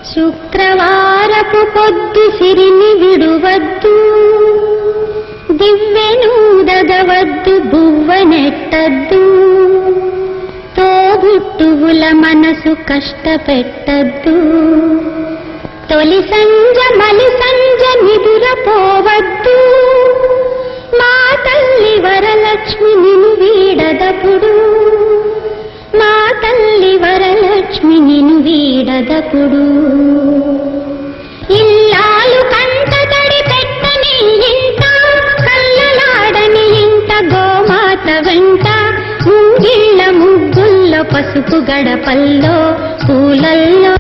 శుక్రవారపు పొద్దు సిరిని విడువద్దు, దివ్వెనూదగవద్దు, బువ్వనెట్టద్దు, తోబుట్టువుల మనసు కష్టపెట్టద్దు. తొలి సంజ మలి సంజ నిదురపోవద్దు, మా తల్లి వరలక్ష్మి నిన్ను వీడదపుడు, మా తల్లి వరలక్ష్మి నిన్ను వీడదపుడు. ఇల్లాలు కంట తడి పెట్టని ఇంట, కళ్ళలాడని ఇంట, గోమాత వెంట, ముంగిళ్ళ ముగ్గుల్లో పసుపు గడపల్లో పూలల్లో